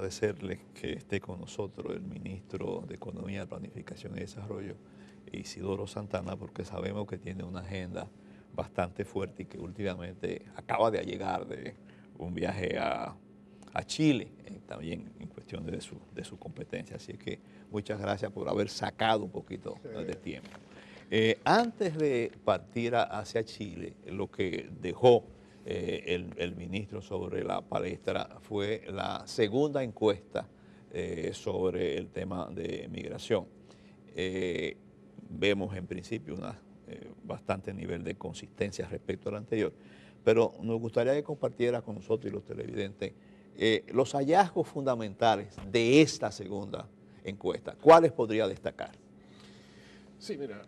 agradecerles que esté con nosotros el ministro de Economía, Planificación y Desarrollo, Isidoro Santana, porque sabemos que tiene una agenda bastante fuerte y que últimamente acaba de llegar de un viaje a Chile, también en cuestión de su competencia. Así que muchas gracias por haber sacado un poquito de tiempo. Antes de partir hacia Chile, lo que dejó el ministro sobre la palestra fue la segunda encuesta sobre el tema de migración. Vemos en principio bastante nivel de consistencia respecto al anterior, pero nos gustaría que compartiera con nosotros y los televidentes los hallazgos fundamentales de esta segunda encuesta. ¿Cuáles podría destacar? Sí, mira,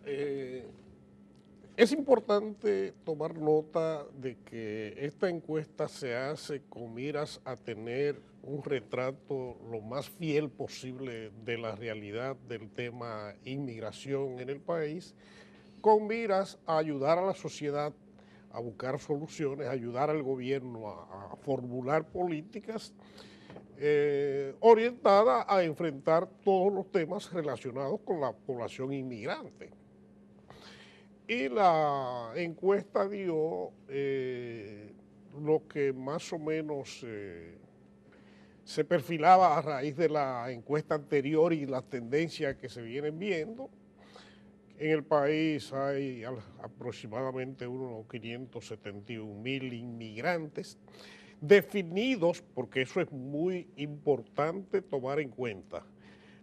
es importante tomar nota de que esta encuesta se hace con miras a tener un retrato lo más fiel posible de la realidad del tema inmigración en el país, con miras a ayudar a la sociedad a buscar soluciones, ayudar al gobierno a formular políticas orientadas a enfrentar todos los temas relacionados con la población inmigrante. Y la encuesta dio lo que más o menos se perfilaba a raíz de la encuesta anterior y las tendencias que se vienen viendo. En el país hay aproximadamente unos 571.000 inmigrantes definidos, porque eso es muy importante tomar en cuenta,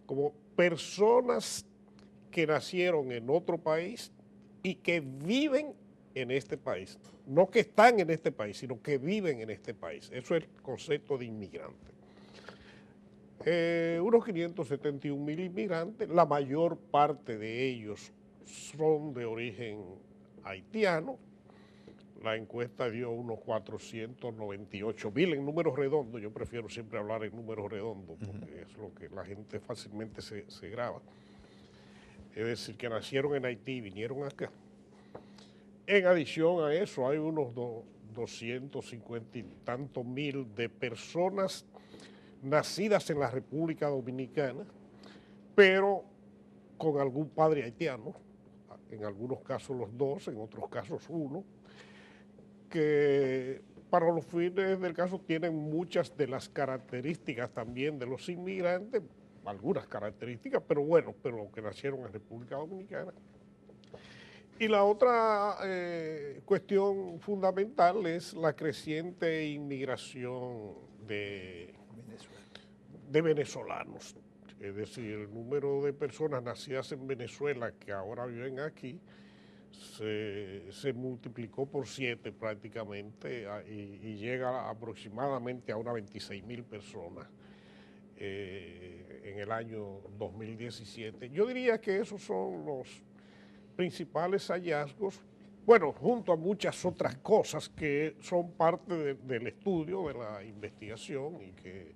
como personas que nacieron en otro país y que viven en este país. No que están en este país, sino que viven en este país. Eso es el concepto de inmigrante. Unos 571.000 inmigrantes, la mayor parte de ellos son de origen haitiano. La encuesta dio unos 498.000 en números redondos. Yo prefiero siempre hablar en números redondos porque es lo que la gente fácilmente se graba. Es decir, que nacieron en Haití y vinieron acá. En adición a eso, hay unos 250 y tantos mil de personas nacidas en la República Dominicana, pero con algún padre haitiano, en algunos casos los dos, en otros casos uno, que para los fines del caso tienen muchas de las características también de los inmigrantes, algunas características, pero bueno, pero que nacieron en República Dominicana. Y la otra cuestión fundamental es la creciente inmigración de venezolanos. Es decir, el número de personas nacidas en Venezuela que ahora viven aquí se multiplicó por 7 prácticamente y llega aproximadamente a unas 26.000 personas en el año 2017. Yo diría que esos son los principales hallazgos, bueno, junto a muchas otras cosas que son parte del estudio, de la investigación y que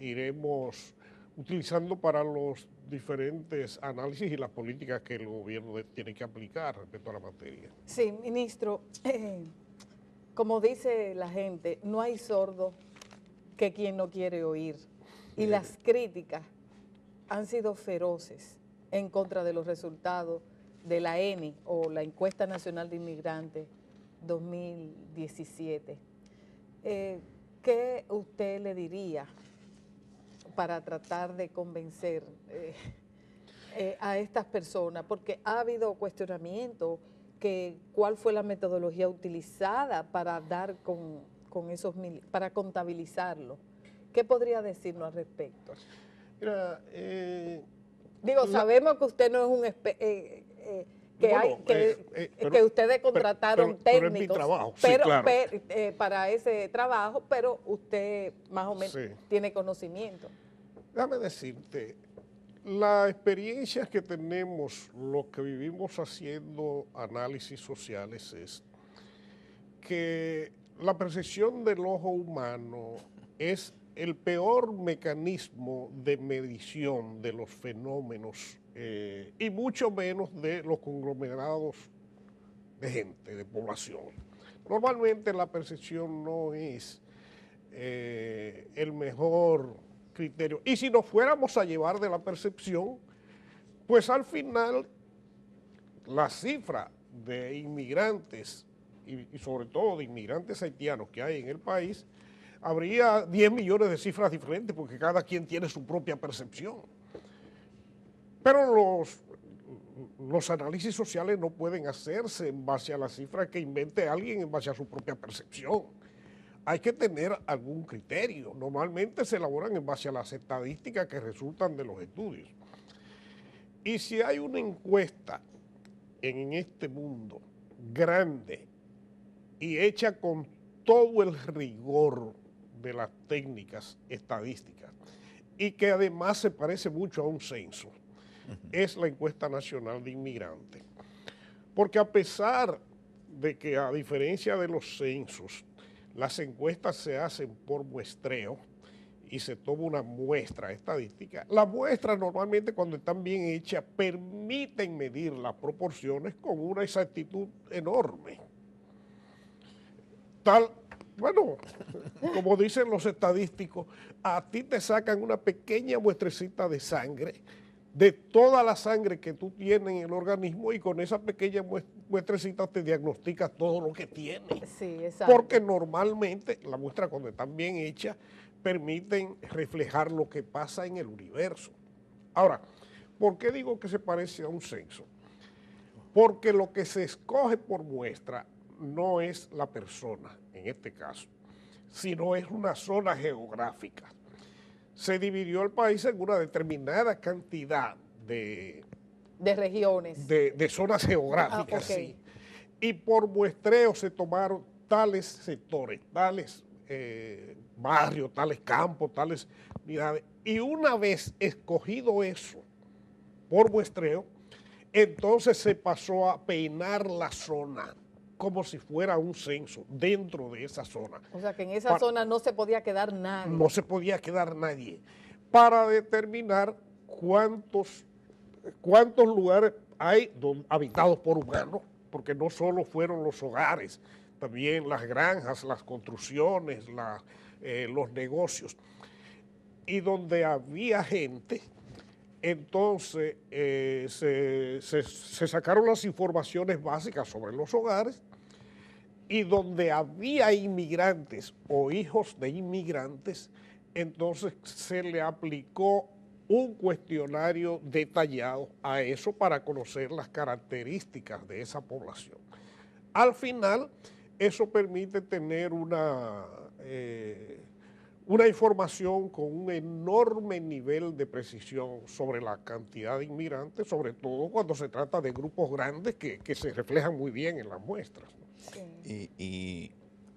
iremos utilizando para los diferentes análisis y las políticas que el gobierno tiene que aplicar respecto a la materia. Sí, ministro, como dice la gente, no hay sordo que quien no quiere oír. Y las críticas han sido feroces en contra de los resultados de la ENI o la Encuesta Nacional de Inmigrantes 2017. ¿Qué usted le diría para tratar de convencer a estas personas? Porque ha habido cuestionamiento que cuál fue la metodología utilizada para dar con esos para contabilizarlo. ¿Qué podría decirnos al respecto? Mira, sabemos que usted no es un que ustedes contrataron técnicos pero es mi trabajo, sí, claro. Para ese trabajo, pero usted más o menos tiene conocimiento. Déjame decirte, la experiencia que tenemos, los que vivimos haciendo análisis sociales, es que la percepción del ojo humano es el peor mecanismo de medición de los fenómenos y mucho menos de los conglomerados de gente, de población. Normalmente la percepción no es el mejor criterio. Y si nos fuéramos a llevar de la percepción, pues al final la cifra de inmigrantes y sobre todo de inmigrantes haitianos que hay en el país, habría 10 millones de cifras diferentes porque cada quien tiene su propia percepción. Pero los análisis sociales no pueden hacerse en base a la cifra que invente alguien en base a su propia percepción. Hay que tener algún criterio. Normalmente se elaboran en base a las estadísticas que resultan de los estudios. Y si hay una encuesta en este mundo grande y hecha con todo el rigor de las técnicas estadísticas y que además se parece mucho a un censo, es la encuesta nacional de inmigrantes. Porque a pesar de que, a diferencia de los censos, las encuestas se hacen por muestreo y se toma una muestra estadística, las muestras normalmente cuando están bien hechas permiten medir las proporciones con una exactitud enorme. Bueno, como dicen los estadísticos, a ti te sacan una pequeña muestrecita de sangre, de toda la sangre que tú tienes en el organismo, y con esa pequeña muestrecita te diagnosticas todo lo que tienes. Sí, exacto. Porque normalmente las muestras, cuando están bien hechas, permiten reflejar lo que pasa en el universo. Ahora, ¿por qué digo que se parece a un censo? Porque lo que se escoge por muestra no es la persona, en este caso, sino es una zona geográfica. Se dividió el país en una determinada cantidad de regiones. De zonas geográficas, okay. Sí. Y por muestreo se tomaron tales sectores, tales barrios, tales campos, tales unidades. Y una vez escogido eso por muestreo, entonces se pasó a peinar la zona como si fuera un censo dentro de esa zona. O sea que en esa zona no se podía quedar nadie. No se podía quedar nadie. Para determinar cuántos lugares hay habitados por humanos, porque no solo fueron los hogares, también las granjas, las construcciones, los negocios. Y donde había gente, entonces se sacaron las informaciones básicas sobre los hogares, y donde había inmigrantes o hijos de inmigrantes, entonces se le aplicó un cuestionario detallado a eso para conocer las características de esa población. Al final, eso permite tener una información con un enorme nivel de precisión sobre la cantidad de inmigrantes, sobre todo cuando se trata de grupos grandes que se reflejan muy bien en las muestras. Sí. Y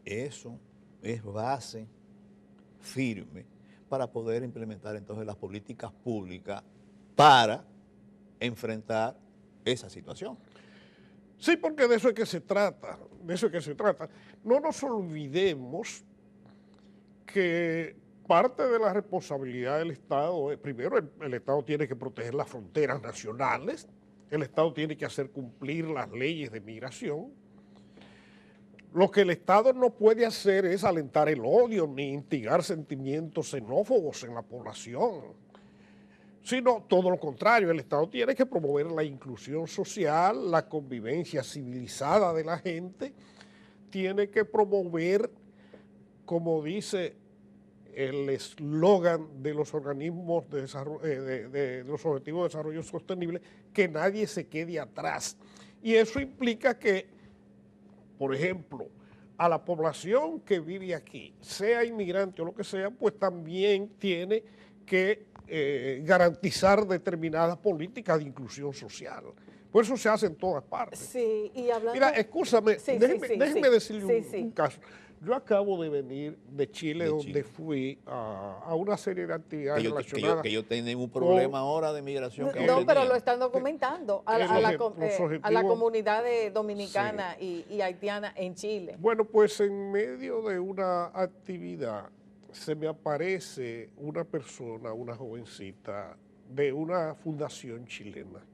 eso es base firme para poder implementar entonces las políticas públicas para enfrentar esa situación. Sí, porque de eso es que se trata, No nos olvidemos que parte de la responsabilidad del Estado es, primero, el Estado tiene que proteger las fronteras nacionales, el Estado tiene que hacer cumplir las leyes de migración. Lo que el Estado no puede hacer es alentar el odio ni instigar sentimientos xenófobos en la población, sino todo lo contrario. El Estado tiene que promover la inclusión social, la convivencia civilizada de la gente, tiene que promover, como dice el eslogan de los organismos de desarrollo, de los Objetivos de Desarrollo Sostenible, que nadie se quede atrás. Y eso implica que, por ejemplo, a la población que vive aquí, sea inmigrante o lo que sea, pues también tiene que garantizar determinadas políticas de inclusión social. Por eso se hace en todas partes. Sí, y hablando... Mira, escúchame, sí, déjeme decirle sí. un caso. Yo acabo de venir de Chile, donde fui a una serie de actividades relacionadas. Que yo tengo un problema ahora de migración. No, pero lo están documentando a la comunidad dominicana y haitiana en Chile. Bueno, pues en medio de una actividad se me aparece una persona, una jovencita de una fundación chilena,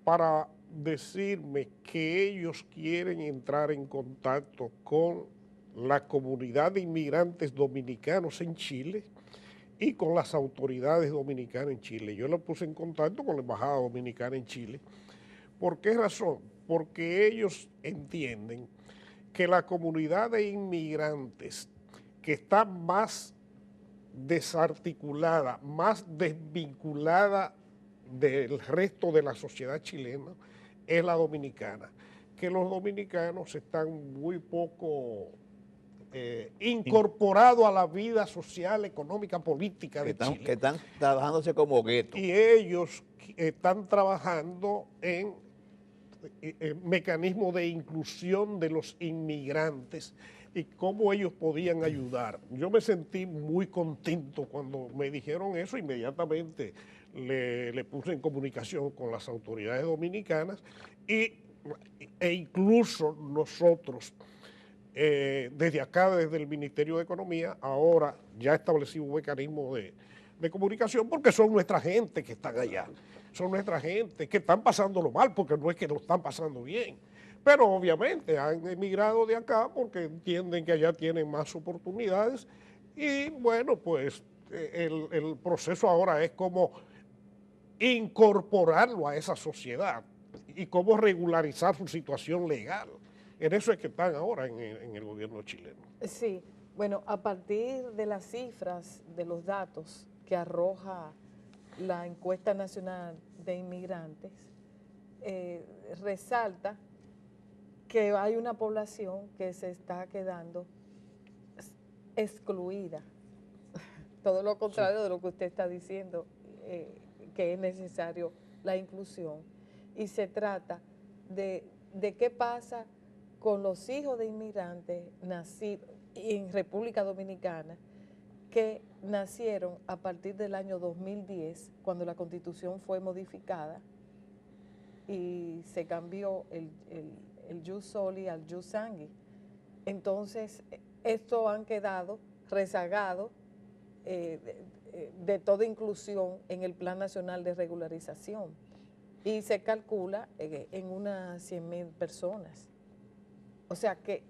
para decirme que ellos quieren entrar en contacto con la comunidad de inmigrantes dominicanos en Chile y con las autoridades dominicanas en Chile. Yo lo puse en contacto con la Embajada Dominicana en Chile. ¿Por qué razón? Porque ellos entienden que la comunidad de inmigrantes que está más desarticulada, más desvinculada del resto de la sociedad chilena, es la dominicana. Que los dominicanos están muy poco incorporados a la vida social, económica, política de Chile. Que están trabajándose como guetos. Y ellos están trabajando en mecanismos de inclusión de los inmigrantes y cómo ellos podían ayudar. Yo me sentí muy contento cuando me dijeron eso, inmediatamente le puse en comunicación con las autoridades dominicanas e incluso nosotros, desde acá, desde el Ministerio de Economía, ahora ya establecimos un mecanismo de comunicación porque son nuestra gente que están allá, son nuestra gente que están pasándolo mal, porque no es que lo están pasando bien, pero obviamente han emigrado de acá porque entienden que allá tienen más oportunidades y bueno, pues el proceso ahora es como incorporarlo a esa sociedad y cómo regularizar su situación legal. En eso es que están ahora en el gobierno chileno. Sí, bueno, a partir de las cifras, de los datos que arroja la encuesta nacional de inmigrantes, resalta que hay una población que se está quedando excluida. Todo lo contrario de lo que usted está diciendo, que es necesario la inclusión. Y se trata de qué pasa con los hijos de inmigrantes nacidos en República Dominicana que nacieron a partir del año 2010, cuando la Constitución fue modificada y se cambió el jus soli al jus sanguinis. Entonces, estos han quedado rezagados de toda inclusión en el Plan Nacional de Regularización y se calcula en unas 100,000 personas. O sea, ¿qué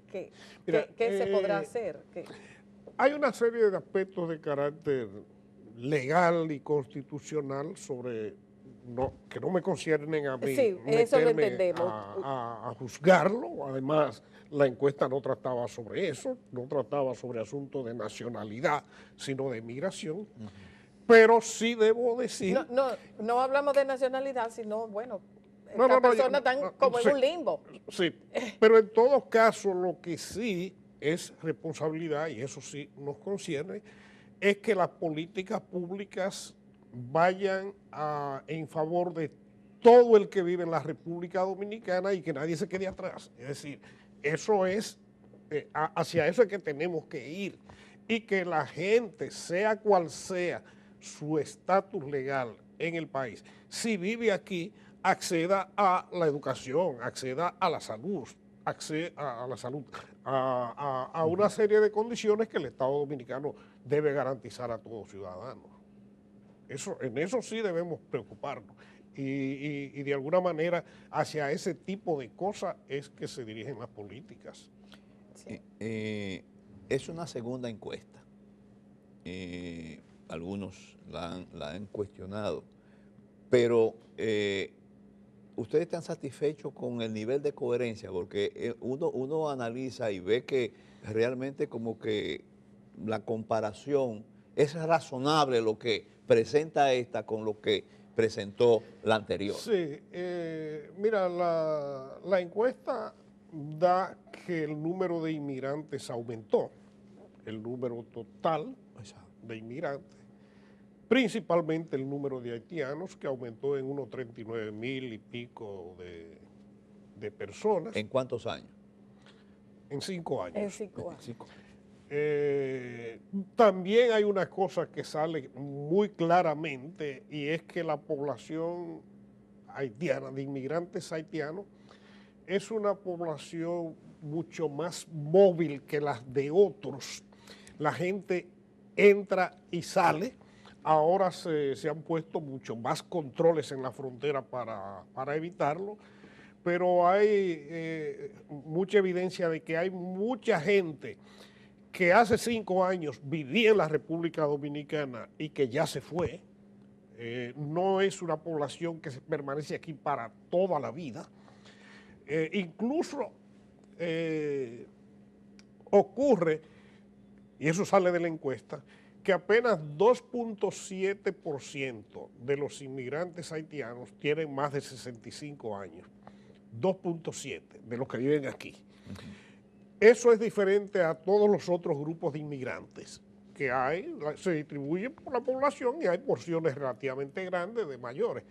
se podrá hacer? Hay una serie de aspectos de carácter legal y constitucional que no me conciernen a mí. Sí, eso lo entendemos. A juzgarlo. Además, la encuesta no trataba sobre eso, no trataba sobre asuntos de nacionalidad, sino de migración. Pero sí debo decir... No hablamos de nacionalidad, sino, bueno, estas personas están como en un limbo. Sí, pero en todo caso lo que sí es responsabilidad, y eso sí nos concierne, es que las políticas públicas vayan en favor de todo el que vive en la República Dominicana y que nadie se quede atrás. Es decir, eso es, hacia eso es que tenemos que ir, y que la gente, sea cual sea su estatus legal en el país, si vive aquí, acceda a la educación, acceda a la salud, a una serie de condiciones que el Estado Dominicano debe garantizar a todos los ciudadanos. En eso sí debemos preocuparnos. Y de alguna manera hacia ese tipo de cosas es que se dirigen las políticas. Sí. Es una segunda encuesta. Algunos la han cuestionado, pero ¿ustedes están satisfechos con el nivel de coherencia? Porque uno analiza y ve que realmente como que la comparación es razonable lo que presenta esta con lo que presentó la anterior. Sí, mira, la encuesta da que el número de inmigrantes aumentó, el número total de inmigrantes, principalmente el número de haitianos, que aumentó en unos 39,000 y pico de personas. ¿En cuántos años? En 5 años. En 5 años. También hay una cosa que sale muy claramente, y es que la población haitiana, de inmigrantes haitianos, es una población mucho más móvil que las de otros. La gente entra y sale. Ahora se han puesto mucho más controles en la frontera para evitarlo, pero hay mucha evidencia de que hay mucha gente que hace 5 años vivía en la República Dominicana y que ya se fue. No es una población que permanece aquí para toda la vida. Incluso ocurre, y eso sale de la encuesta, que apenas 2.7% de los inmigrantes haitianos tienen más de 65 años. 2.7% de los que viven aquí. Eso es diferente a todos los otros grupos de inmigrantes que hay, se distribuyen por la población y hay porciones relativamente grandes de mayores.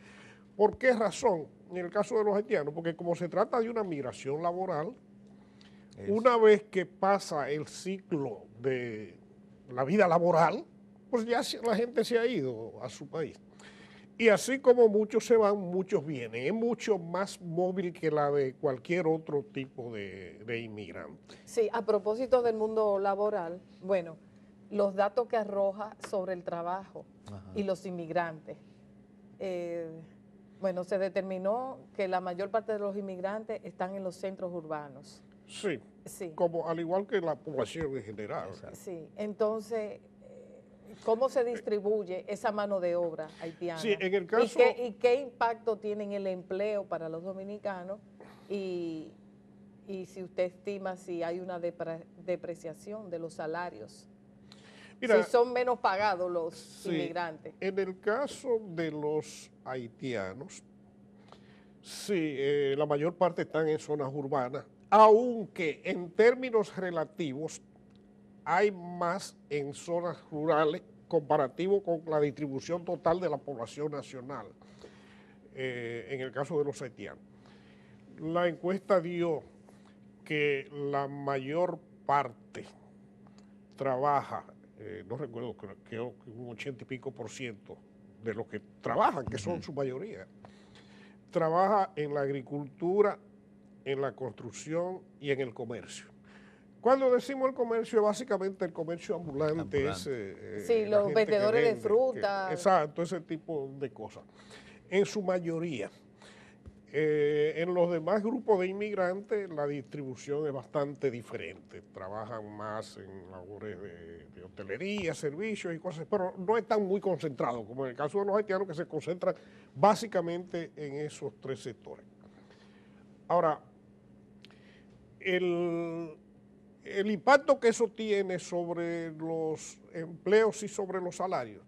¿Por qué razón? En el caso de los haitianos, porque como se trata de una migración laboral, una vez que pasa el ciclo de la vida laboral, pues ya la gente se ha ido a su país. Y así como muchos se van, muchos vienen. Es mucho más móvil que la de cualquier otro tipo de inmigrante. Sí, a propósito del mundo laboral, bueno, los datos que arroja sobre el trabajo y los inmigrantes. Bueno, se determinó que la mayor parte de los inmigrantes están en los centros urbanos. Sí, sí. Como, al igual que la población en general. Sí, entonces, ¿cómo se distribuye esa mano de obra haitiana? Sí, en el caso... ¿Y qué impacto tiene en el empleo para los dominicanos? Y si usted estima si hay una depreciación de los salarios. Mira, si son menos pagados los inmigrantes. En el caso de los haitianos, sí, la mayor parte están en zonas urbanas, aunque en términos relativos hay más en zonas rurales comparativo con la distribución total de la población nacional, en el caso de los haitianos. La encuesta dio que la mayor parte trabaja, no recuerdo, creo que un 80 y pico % de los que trabajan, que son su mayoría, trabaja en la agricultura, en la construcción y en el comercio. Cuando decimos el comercio, básicamente el comercio ambulante. Sí, los vendedores de fruta. Exacto, ese tipo de cosas. En su mayoría. En los demás grupos de inmigrantes la distribución es bastante diferente. Trabajan más en labores de hotelería, servicios y cosas, pero no están muy concentrados, como en el caso de los haitianos, que se concentran básicamente en esos 3 sectores. Ahora, el impacto que eso tiene sobre los empleos y sobre los salarios,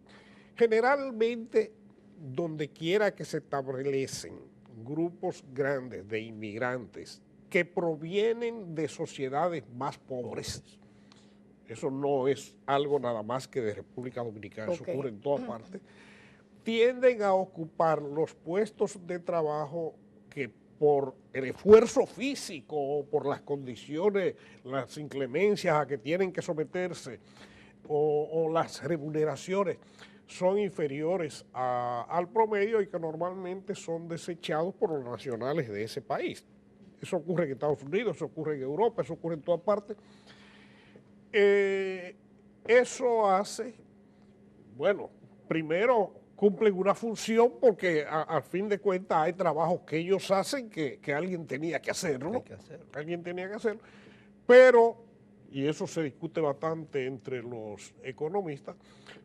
generalmente donde quiera que se establecen grupos grandes de inmigrantes que provienen de sociedades más pobres, eso no es algo nada más que de República Dominicana, eso ocurre en todas partes, tienden a ocupar los puestos de trabajo que por el esfuerzo físico o por las condiciones, las inclemencias a que tienen que someterse o las remuneraciones son inferiores al promedio y que normalmente son desechados por los nacionales de ese país. Eso ocurre en Estados Unidos, eso ocurre en Europa, eso ocurre en todas partes. Eso hace, bueno, primero cumplen una función porque al fin de cuentas hay trabajos que ellos hacen que alguien tenía que hacerlo. Alguien tenía que hacerlo. Pero, y eso se discute bastante entre los economistas,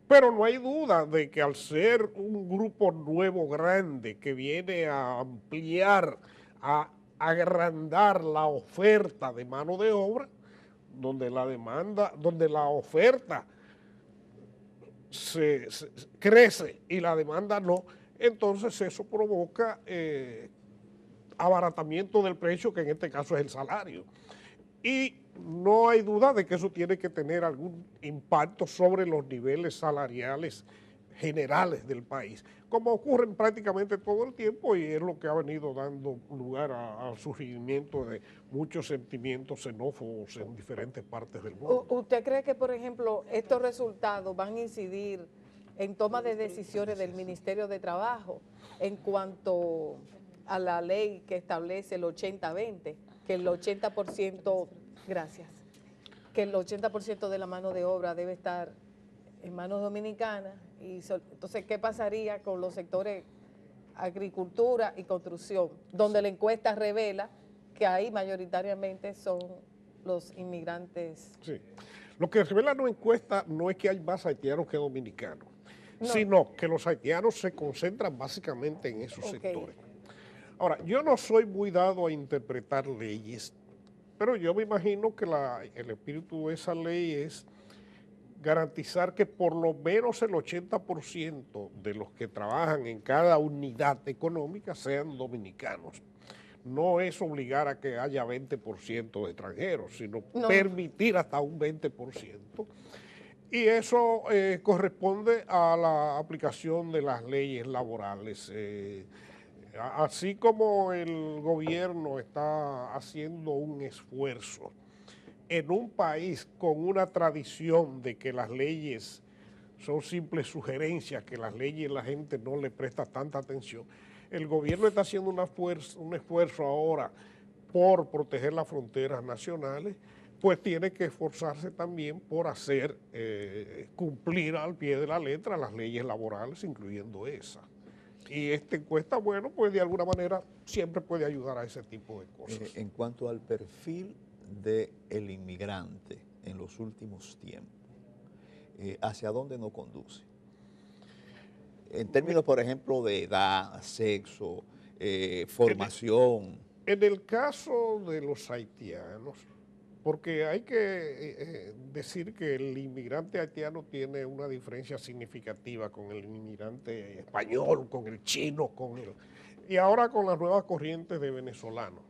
pero no hay duda de que al ser un grupo nuevo grande que viene a ampliar, a agrandar la oferta de mano de obra, donde la demanda, donde la oferta se crece y la demanda no, entonces eso provoca abaratamiento del precio, que en este caso es el salario. Y no hay duda de que eso tiene que tener algún impacto sobre los niveles salariales generales del país, como ocurre prácticamente todo el tiempo, y es lo que ha venido dando lugar al surgimiento de muchos sentimientos xenófobos en diferentes partes del mundo. ¿Usted cree que, por ejemplo, estos resultados van a incidir en toma de decisiones del Ministerio de Trabajo en cuanto a la ley que establece el 80-20, que el 80%, gracias, que el 80% de la mano de obra debe estar en manos dominicanas? Y entonces, ¿qué pasaría con los sectores agricultura y construcción, donde la encuesta revela que ahí mayoritariamente son los inmigrantes. Sí. Lo que revela la encuesta no es que hay más haitianos que dominicanos, No. sino que los haitianos se concentran básicamente en esos Ok. sectores. Ahora, yo no soy muy dado a interpretar leyes, pero yo me imagino que el espíritu de esa ley es garantizar que por lo menos el 80% de los que trabajan en cada unidad económica sean dominicanos. No es obligar a que haya 20% de extranjeros, sino No. permitir hasta un 20%. Y eso corresponde a la aplicación de las leyes laborales. Así como el gobierno está haciendo un esfuerzo en un país con una tradición de que las leyes son simples sugerencias, que las leyes la gente no le presta tanta atención, el gobierno está haciendo un esfuerzo ahora por proteger las fronteras nacionales, pues tiene que esforzarse también por hacer cumplir al pie de la letra las leyes laborales, incluyendo esa. Y esta encuesta, bueno, pues de alguna manera siempre puede ayudar a ese tipo de cosas. En cuanto al perfil del inmigrante en los últimos tiempos, ¿hacia dónde nos conduce? En términos, por ejemplo, de edad, sexo, formación. En el caso de los haitianos, porque hay que decir que el inmigrante haitiano tiene una diferencia significativa con el inmigrante español, con el chino, y ahora con las nuevas corrientes de venezolanos.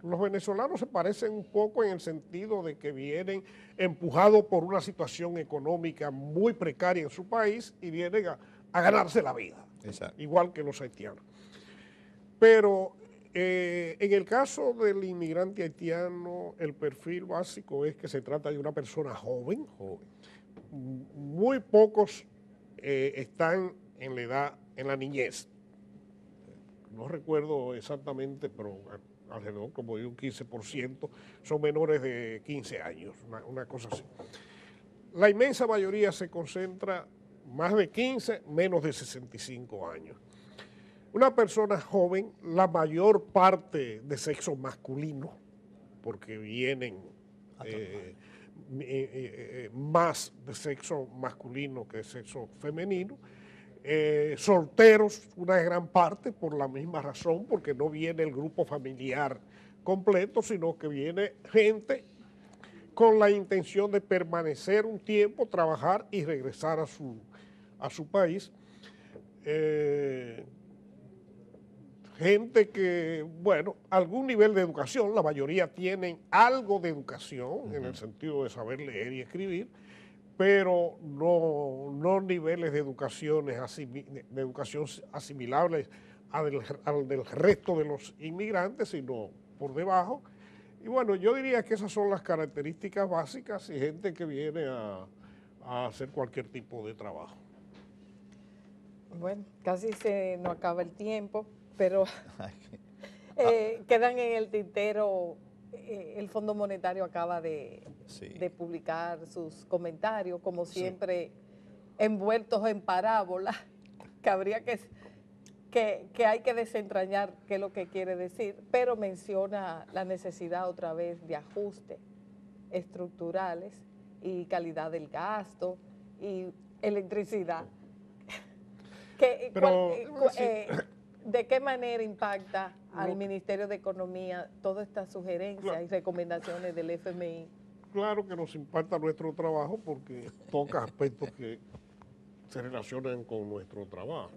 Los venezolanos se parecen un poco en el sentido de que vienen empujados por una situación económica muy precaria en su país y vienen a ganarse la vida, Exacto. igual que los haitianos. Pero en el caso del inmigrante haitiano, el perfil básico es que se trata de una persona joven. Muy pocos están en la edad, en la niñez. No recuerdo exactamente, pero alrededor como de un 15% son menores de 15 años, una cosa así. La inmensa mayoría se concentra más de 15, menos de 65 años. Una persona joven, la mayor parte de sexo masculino, porque vienen más de sexo masculino que de sexo femenino, solteros, una gran parte por la misma razón, porque no viene el grupo familiar completo, sino que viene gente con la intención de permanecer un tiempo, trabajar y regresar a su país. Gente que, bueno, algún nivel de educación, la mayoría tienen algo de educación, en el sentido de saber leer y escribir, pero no niveles de educación asimilables al del resto de los inmigrantes, sino por debajo. Y bueno, yo diría que esas son las características básicas y gente que viene a hacer cualquier tipo de trabajo. Bueno, casi se nos acaba el tiempo, pero quedan en el tintero. El Fondo Monetario acaba de publicar sus comentarios, como siempre, envueltos en parábolas, que habría que hay que desentrañar qué es lo que quiere decir, pero menciona la necesidad otra vez de ajustes estructurales y calidad del gasto y electricidad. ¿De qué manera impacta al Ministerio de Economía todas estas sugerencias y recomendaciones del FMI? Claro que nos impacta nuestro trabajo porque toca aspectos que se relacionan con nuestro trabajo.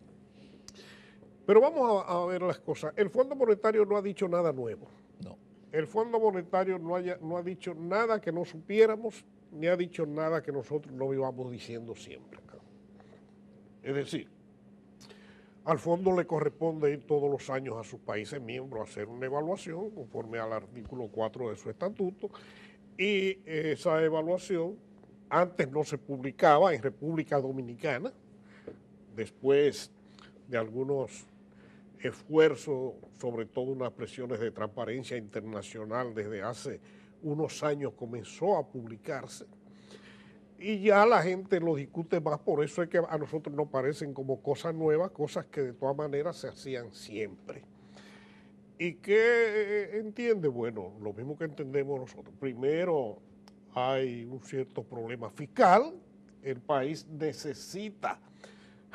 Pero vamos a ver las cosas. El Fondo Monetario no ha dicho nada nuevo. No. El Fondo Monetario no ha dicho nada que no supiéramos, ni ha dicho nada que nosotros no íbamos diciendo siempre. Es decir, al fondo le corresponde ir todos los años a sus países miembros a hacer una evaluación conforme al artículo 4 de su estatuto, y esa evaluación antes no se publicaba en República Dominicana, después de algunos esfuerzos, sobre todo unas presiones de transparencia internacional, desde hace unos años comenzó a publicarse. y ya la gente lo discute más, por eso es que a nosotros nos parecen como cosas nuevas, cosas que de todas maneras se hacían siempre. ¿Y qué entiende? Bueno, lo mismo que entendemos nosotros. Primero, hay un cierto problema fiscal, el país necesita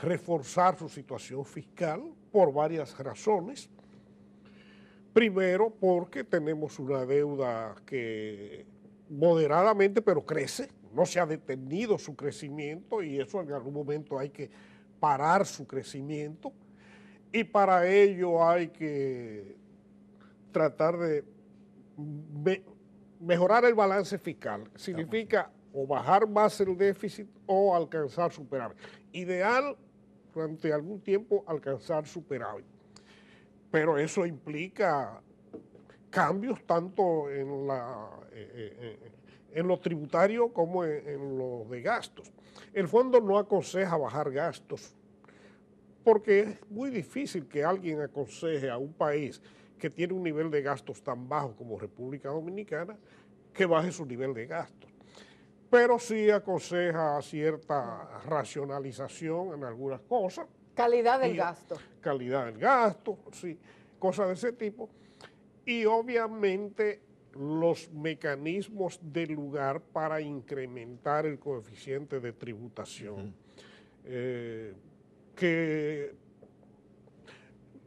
reforzar su situación fiscal por varias razones. Primero, porque tenemos una deuda que moderadamente, pero crece, no se ha detenido su crecimiento y eso en algún momento hay que parar su crecimiento y para ello hay que tratar de mejorar el balance fiscal. Significa o bajar más el déficit o alcanzar superávit. Ideal, durante algún tiempo, alcanzar superávit. Pero eso implica cambios tanto en lo tributario como en lo de gastos. El fondo no aconseja bajar gastos, porque es muy difícil que alguien aconseje a un país que tiene un nivel de gastos tan bajo como República Dominicana que baje su nivel de gastos. Pero sí aconseja cierta racionalización en algunas cosas. Calidad del gasto. Calidad del gasto, sí, cosas de ese tipo. Y obviamente los mecanismos del lugar para incrementar el coeficiente de tributación, que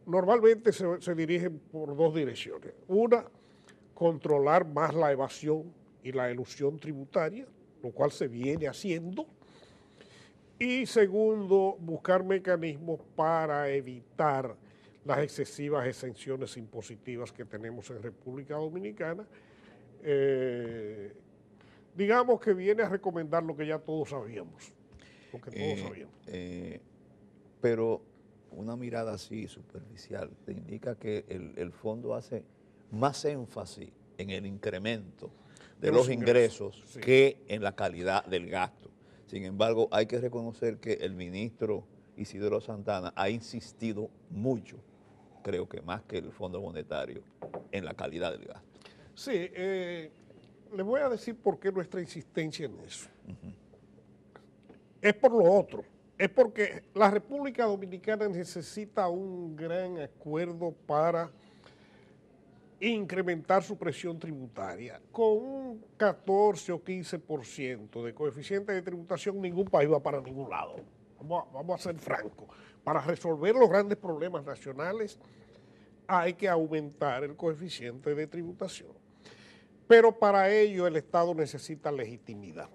normalmente se dirigen por dos direcciones. Una, controlar más la evasión y la elusión tributaria, lo cual se viene haciendo. Y segundo, buscar mecanismos para evitar las excesivas exenciones impositivas que tenemos en República Dominicana. Digamos que viene a recomendar lo que ya todos sabíamos. Lo que todos sabíamos. Pero una mirada así superficial te indica que el fondo hace más énfasis en el incremento de los ingresos sí, que en la calidad del gasto. Sin embargo, hay que reconocer que el ministro Isidoro Santana ha insistido mucho, creo que más que el Fondo Monetario, en la calidad del gasto. Sí, les voy a decir por qué nuestra insistencia en eso. Es por lo otro. Es porque la República Dominicana necesita un gran acuerdo para incrementar su presión tributaria. Con un 14 o 15% de coeficiente de tributación, ningún país va para ningún lado. Vamos a ser francos. Para resolver los grandes problemas nacionales hay que aumentar el coeficiente de tributación. Pero para ello el Estado necesita legitimidad.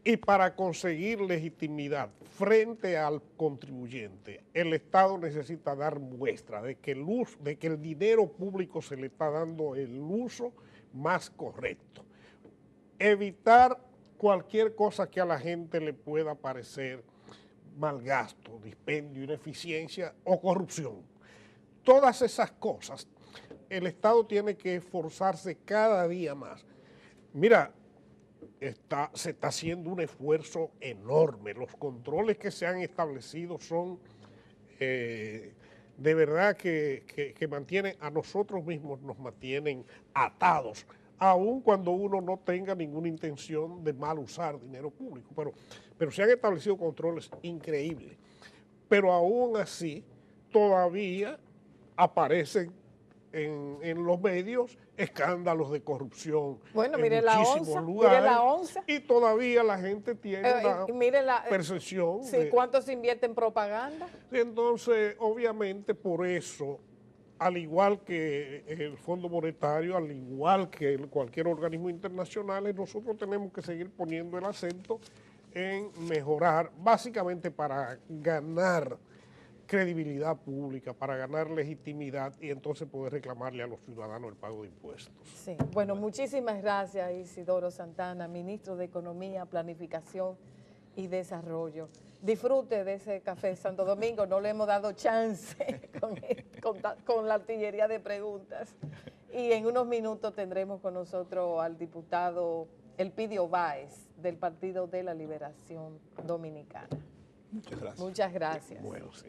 Y para conseguir legitimidad frente al contribuyente, el Estado necesita dar muestra de que el dinero público se le está dando el uso más correcto. Evitar cualquier cosa que a la gente le pueda parecer mal gasto, dispendio, ineficiencia o corrupción. Todas esas cosas, el Estado tiene que esforzarse cada día más. Mira, se está haciendo un esfuerzo enorme. Los controles que se han establecido son de verdad que mantienen a nosotros mismos, nos mantienen atados, aun cuando uno no tenga ninguna intención de mal usar dinero público. Pero se han establecido controles increíbles. Pero aún así, todavía aparecen en los medios escándalos de corrupción en muchísimos lugares. Mire la onza. Y todavía la gente tiene una percepción. Sí, ¿cuánto se invierte en propaganda? Entonces, obviamente, por eso, al igual que el Fondo Monetario, al igual que cualquier organismo internacional, nosotros tenemos que seguir poniendo el acento en mejorar, básicamente para ganar credibilidad pública, para ganar legitimidad y entonces poder reclamarle a los ciudadanos el pago de impuestos. Sí, bueno, muchísimas gracias Isidoro Santana, ministro de Economía, Planificación y Desarrollo. Disfrute de ese café Santo Domingo, no le hemos dado chance con la artillería de preguntas. Y en unos minutos tendremos con nosotros al diputado Elpidio Báez del Partido de la Liberación Dominicana. Muchas gracias. Muchas gracias. Bueno, sí.